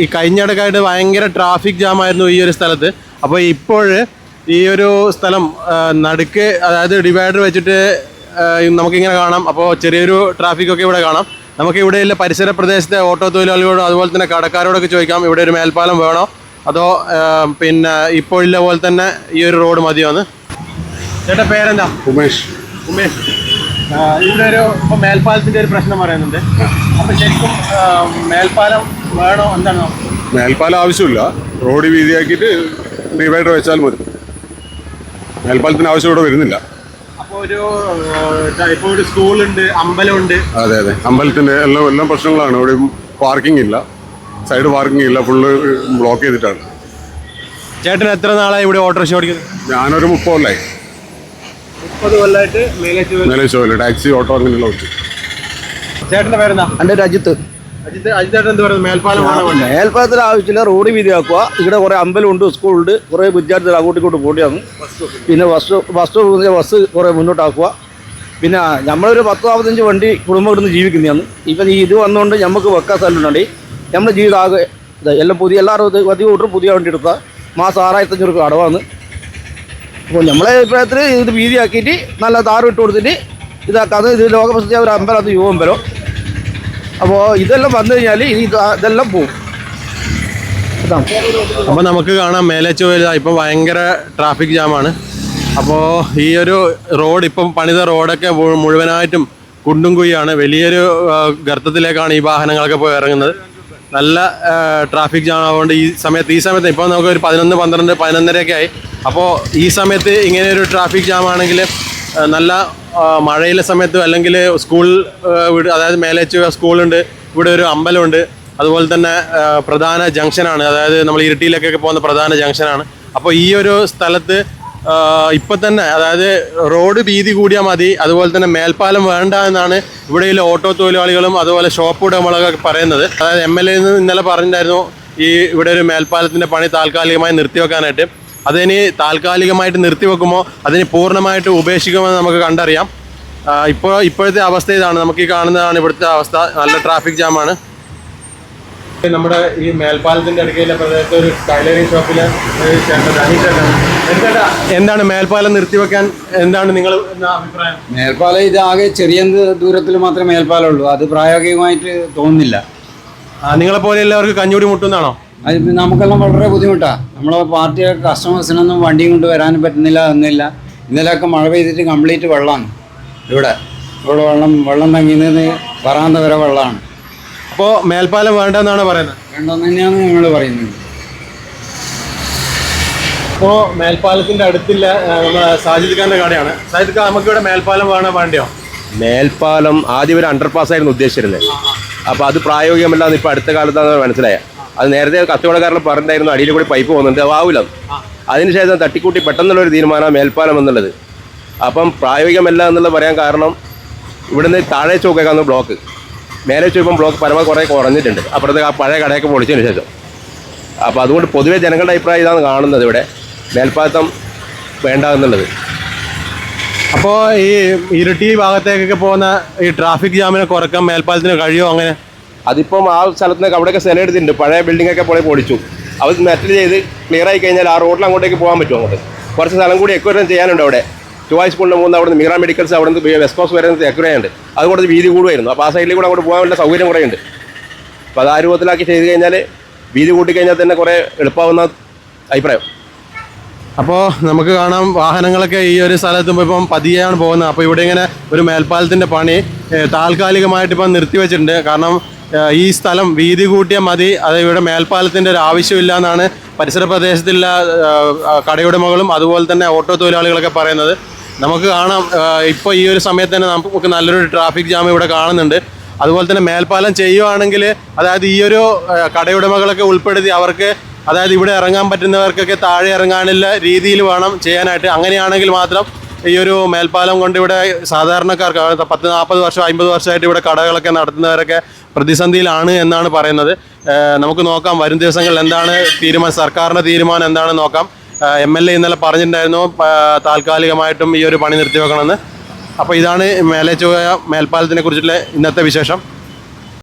ഈ കഴിഞ്ഞിടക്കായിട്ട് ഭയങ്കര traffic jam ആയിരുന്നു ഈ ഒരു സ്ഥലത്ത്. അപ്പോൾ ഇപ്പോൾ ഈ ഒരു സ്ഥലം നടുക്ക്, അതായത് ഡിവൈഡർ വെച്ചിട്ട് നമുക്കിങ്ങനെ കാണാം. അപ്പോൾ ചെറിയൊരു ട്രാഫിക്കൊക്കെ ഇവിടെ കാണാം. നമുക്ക് ഇവിടെയുള്ള പരിസര പ്രദേശത്തെ ഓട്ടോ തൊഴിലാളികളോടും അതുപോലെ തന്നെ കടക്കാരോടൊക്കെ ചോദിക്കാം, ഇവിടെ ഒരു മേൽപ്പാലം വേണോ അതോ പിന്നെ ഇപ്പോഴുള്ള പോലെ തന്നെ ഈ ഒരു റോഡ് മതിയോന്ന്. ചേട്ടാ പേരെന്താ? ഉമേഷ്. ഉമേഷ്, ഇവിടെ ഒരു ഇപ്പോൾ മേൽപ്പാലത്തിൻ്റെ ഒരു പ്രശ്നം പറയുന്നുണ്ട്. അപ്പോൾ ശരിക്കും മേൽപ്പാലം വേണോ എന്താണോ? മേൽപ്പാലം ആവശ്യമില്ല, റോഡ് വീതിയാക്കിയിട്ട് ഡിവൈഡർ വെച്ചാൽ മതി. മേൽപ്പാലത്തിന് ആവശ്യം ഇവിടെ വരുന്നില്ല. അപ്പോൾ ഇപ്പോൾ ഒരു സ്കൂളുണ്ട്, അമ്പലമുണ്ട്. അതെ അതെ, അമ്പലത്തിൻ്റെ എല്ലാം പ്രശ്നങ്ങളാണ്. ഇവിടെ പാർക്കിംഗ് ഇല്ല, സൈഡ് പാർക്കിംഗ് ഇല്ല, ഫുള്ള് ബ്ലോക്ക് ചെയ്തിട്ടാണ്. ചേട്ടൻ എത്ര നാളായി ഇവിടെ ഓട്ടോറിക്ഷ ഓടിക്കുന്നത്? ഞാനൊരു 30 കൊല്ലമായി. 30 കൊല്ലമായിട്ട് മേലേശോയില്ല, ടാക്സി ഓട്ടോ അങ്ങനെയുള്ള വെച്ചു. ചേട്ടൻ്റെ പേരെന്താ? എൻ്റെ രാജ്യത്ത് അജിത്തേട്ടൻ എന്ത് പറയുന്നത്? മേൽപ്പാലത്തിന് ആവശ്യമില്ല, റോഡ് വീതിയാക്കുക. ഇവിടെ കുറേ അമ്പലമുണ്ട്, സ്കൂളുണ്ട്, കുറേ വിദ്യാർത്ഥികൾ അങ്ങോട്ടും ഇങ്ങോട്ടും പോണ്ടിയാണ്. പിന്നെ ബസ് കുറേ മുന്നോട്ടാക്കുക. പിന്നെ നമ്മളൊരു 10-15 വണ്ടി കുടുംബം ഇടുന്ന് ജീവിക്കുന്നതാണ്. ഇപ്പം ഇത് വന്നുകൊണ്ട് നമുക്ക് വെക്കാൻ സ്ഥലമുണ്ട്. നമ്മുടെ ജീവിതം ആകെ എല്ലാം പുതിയ, എല്ലാവരും അധികം കൂട്ടും പുതിയ വണ്ടി എടുക്കുക. മാസം 6500 രൂപ അടവാണ്. അപ്പോൾ നമ്മളെ അഭിപ്രായത്തിൽ ഇത് വീതിയാക്കിയിട്ട് നല്ല താറ് ഇട്ട് കൊടുത്തിട്ട് ഇതാക്കാതെ. ഇത് ലോകപ്രസിദ്ധ ഒരു അമ്പലം, അത് യുവമ്പലം. അപ്പോൾ ഇതെല്ലാം വന്നു കഴിഞ്ഞാൽ ഇതെല്ലാം പോവും. അപ്പോൾ നമുക്ക് കാണാം മേലേച്ചോല ഇപ്പം ഭയങ്കര ട്രാഫിക് ജാമാണ്. അപ്പോൾ ഈ ഒരു റോഡ്, ഇപ്പം പണിത റോഡൊക്കെ മുഴുവനായിട്ടും കുണ്ടും കുഴിയാണ്. വലിയൊരു ഗർത്തത്തിലേക്കാണ് ഈ വാഹനങ്ങളൊക്കെ പോയി ഇറങ്ങുന്നത്. നല്ല ട്രാഫിക് ജാം ആയതുകൊണ്ട് ഈ സമയത്ത് ഇപ്പോൾ നമുക്ക് ഒരു 11, 12, 11:30 ആയി. അപ്പോൾ ഈ സമയത്ത് ഇങ്ങനെ ഒരു ട്രാഫിക് ജാം ആണെങ്കിൽ നല്ല മഴയിലെ സമയത്ത്, അല്ലെങ്കിൽ സ്കൂൾ, അതായത് മേലേച്ചുവ സ്കൂളുണ്ട്, ഇവിടെ ഒരു അമ്പലമുണ്ട്, അതുപോലെ തന്നെ പ്രധാന ജംഗ്ഷനാണ്, അതായത് നമ്മൾ ഇരിട്ടിയിലേക്കൊക്കെ പോകുന്ന പ്രധാന ജംഗ്ഷനാണ്. അപ്പോൾ ഈ ഒരു സ്ഥലത്ത് ഇപ്പം തന്നെ, അതായത് റോഡ് വീതി കൂടിയാൽ മതി, അതുപോലെ തന്നെ മേൽപ്പാലം വേണ്ട എന്നാണ് ഇവിടെയുള്ള ഓട്ടോ തൊഴിലാളികളും അതുപോലെ ഷോപ്പ് ഉടമകളൊക്കെ പറയുന്നത്. അതായത് MLA ഇന്നലെ പറഞ്ഞിട്ടുണ്ടായിരുന്നു ഇവിടെ ഒരു മേൽപ്പാലത്തിൻ്റെ പണി താൽക്കാലികമായി നിർത്തിവെക്കാനായിട്ട്. അതിന് താൽക്കാലികമായിട്ട് നിർത്തിവെക്കുമോ അതിന് പൂർണ്ണമായിട്ട് ഉപേക്ഷിക്കുമെന്ന് നമുക്ക് കണ്ടറിയാം. ഇപ്പോഴത്തെ അവസ്ഥ ഇതാണ്, നമുക്ക് ഈ കാണുന്നതാണ് ഇവിടുത്തെ അവസ്ഥ. നല്ല ട്രാഫിക് ജാമാണ്. നമ്മുടെ ഈ മേൽപ്പാലത്തിൻ്റെ അടുക്കയിലെ പ്രദേശത്ത് ഒരു ടൈലറിംഗ് ഷോപ്പിലെ എന്താണ് മേൽപ്പാലം നിർത്തിവെക്കാൻ എന്താണ് നിങ്ങൾ അഭിപ്രായം? മേൽപ്പാലം ഇതാകെ ചെറിയ ദൂരത്തിൽ മാത്രമേ മേൽപ്പാലം ഉള്ളൂ. അത് പ്രായോഗികമായിട്ട് തോന്നുന്നില്ല. നിങ്ങളെ പോലെ എല്ലാവർക്കും കഞ്ഞൂടി മുട്ടുന്നാണോ? അത് നമുക്കെല്ലാം വളരെ ബുദ്ധിമുട്ടാണ്. നമ്മളെ പാർട്ടി കസ്റ്റമേഴ്സിനൊന്നും വണ്ടിയും കൊണ്ട് വരാനും പറ്റുന്നില്ല എന്നില്ല. ഇന്നലെയൊക്കെ മഴ പെയ്തിട്ട് കംപ്ലീറ്റ് വെള്ളമാണ് ഇവിടെ വെള്ളം തങ്ങിയത് വരാന്ത വരെ വെള്ളമാണ്. അപ്പോൾ മേൽപ്പാലം വേണ്ടെന്നാണ് പറയുന്നത്? വേണ്ടെന്ന് തന്നെയാണ് ഞങ്ങൾ പറയുന്നത്. അപ്പോൾ മേൽപ്പാലത്തിൻ്റെ അടുത്തില്ല സാജിദ് ഖാൻ്റെ കടയാണ്. സാജിദ് ഖാൻ, നമുക്കിവിടെ മേൽപ്പാലം വേണ്ടിയോ? മേൽപ്പാലം ആദ്യം ഒരു അണ്ടർപാസ് ആയിരുന്നു ഉദ്ദേശിച്ചിരുന്നത്. അപ്പോൾ അത് പ്രായോഗികമല്ലാന്ന് ഇപ്പോൾ അടുത്ത കാലത്താണ് മനസ്സിലായത്. അത് നേരത്തെ കച്ചവടക്കാരെല്ലാം പറഞ്ഞിട്ടായിരുന്നു അടിയിൽ കൂടി പൈപ്പ് പോകുന്നുണ്ട്, ആവില്ല. അതിനുശേഷം തട്ടിക്കൂട്ടി പെട്ടെന്നുള്ളൊരു തീരുമാനമാണ് മേൽപ്പാലം എന്നുള്ളത്. അപ്പം പ്രായോഗികമല്ല എന്നുള്ള പറയാൻ കാരണം ഇവിടുന്ന് താഴെ ചോക്കേക്കാന്ന് ബ്ലോക്ക്, മേലെ ചോദിപ്പം ബ്ലോക്ക് പരമാവധി കുറേ കുറഞ്ഞിട്ടുണ്ട് അപ്പുറത്തെ ആ പഴയ കടയൊക്കെ പൊളിച്ചതിന് ശേഷം. അപ്പോൾ അതുകൊണ്ട് പൊതുവേ ജനങ്ങളുടെ അഭിപ്രായം ഇതാണ് കാണുന്നത്, ഇവിടെ മേൽപ്പാലം വേണ്ട എന്നുള്ളത്. അപ്പോൾ ഈ ഇരിട്ടി ഭാഗത്തേക്കൊക്കെ പോകുന്ന ഈ ട്രാഫിക് ജാമിനെ കുറക്കാൻ മേൽപ്പാലത്തിന് കഴിയുമോ? അങ്ങനെ അതിപ്പം ആ സ്ഥലത്ത് അവിടെയൊക്കെ സ്ഥലം എടുത്തിട്ടുണ്ട്, പഴയ ബിൽഡിങ്ങൊക്കെ പൊളിച്ചു. അത് മെറ്റൽ ചെയ്ത് ക്ലിയർ ആയി കഴിഞ്ഞാൽ ആ റോഡിൽ അങ്ങോട്ടേക്ക് പോകാൻ പറ്റും. അങ്ങോട്ട് കുറച്ച് സ്ഥലം കൂടി എക്വയർ ചെയ്യാനുണ്ട്. അവിടെ ചൊവ്വാഴ്ച സ്കൂളിൻ്റെ മൂന്ന് അവിടെ നിന്ന് മീറ മെഡിക്കൽസ് അവിടെ നിന്ന് വെസ്റ്റ് കോസ്റ്റ് വരുന്നത് എക്വയറുണ്ട്. അതുകൊണ്ട് വീതി കൂടുമായിരുന്നു. അപ്പോൾ ആ സൈഡിൽ കൂടെ അങ്ങോട്ട് പോകാൻ വേണ്ട സൗകര്യം കുറേ ഉണ്ട്. അപ്പോൾ അത് ആ രൂപത്തിലാക്കി ചെയ്ത് കഴിഞ്ഞാൽ വീതി കൂട്ടിക്കഴിഞ്ഞാൽ തന്നെ കുറേ എളുപ്പമാവുന്ന അഭിപ്രായം. അപ്പോൾ നമുക്ക് കാണാം വാഹനങ്ങളൊക്കെ ഈ ഒരു സ്ഥലത്തുമ്പോൾ ഇപ്പം പതിയെയാണ് പോകുന്നത്. അപ്പോൾ ഇവിടെ ഇങ്ങനെ ഒരു മേൽപ്പാലത്തിൻ്റെ പണി താൽക്കാലികമായിട്ട് ഇപ്പം നിർത്തിവെച്ചിട്ടുണ്ട്. കാരണം ഈ സ്ഥലം വീതി കൂട്ടിയാൽ മതി, അത് ഇവിടെ മേൽപ്പാലത്തിൻ്റെ ഒരു ആവശ്യമില്ല എന്നാണ് പരിസര പ്രദേശത്തുള്ള കടയുടമകളും അതുപോലെ തന്നെ ഓട്ടോ തൊഴിലാളികളൊക്കെ പറയുന്നത്. നമുക്ക് കാണാം ഇപ്പോൾ ഈ ഒരു സമയത്ത് തന്നെ നമുക്ക് നല്ലൊരു ട്രാഫിക് ജാം ഇവിടെ കാണുന്നുണ്ട്. അതുപോലെ തന്നെ മേൽപ്പാലം ചെയ്യുവാണെങ്കിൽ, അതായത് ഈ ഒരു കടയുടമകളൊക്കെ ഉൾപ്പെടുത്തി അവർക്ക്, അതായത് ഇവിടെ ഇറങ്ങാൻ പറ്റുന്നവർക്കൊക്കെ താഴെ ഇറങ്ങാനുള്ള രീതിയിൽ വേണം ചെയ്യാനായിട്ട്. അങ്ങനെയാണെങ്കിൽ മാത്രം ഈ ഒരു മേൽപ്പാലം കൊണ്ട് ഇവിടെ സാധാരണക്കാർക്ക് 10-40 വർഷം 50 വർഷമായിട്ട് ഇവിടെ കടകളൊക്കെ നടത്തുന്നവരൊക്കെ പ്രതിസന്ധിയിലാണ് എന്നാണ് പറയുന്നത്. നമുക്ക് നോക്കാം വരും ദിവസങ്ങളിൽ എന്താണ് സർക്കാരിൻ്റെ തീരുമാനം എന്താണെന്ന് നോക്കാം. MLA ഇന്നലെ പറഞ്ഞിട്ടുണ്ടായിരുന്നു താൽക്കാലികമായിട്ടും ഈ ഒരു പണി നിർത്തിവെക്കണമെന്ന്. അപ്പോൾ ഇതാണ് മേലേച്ചുപോയ മേൽപ്പാലത്തിനെ കുറിച്ചുള്ള ഇന്നത്തെ വിശേഷം.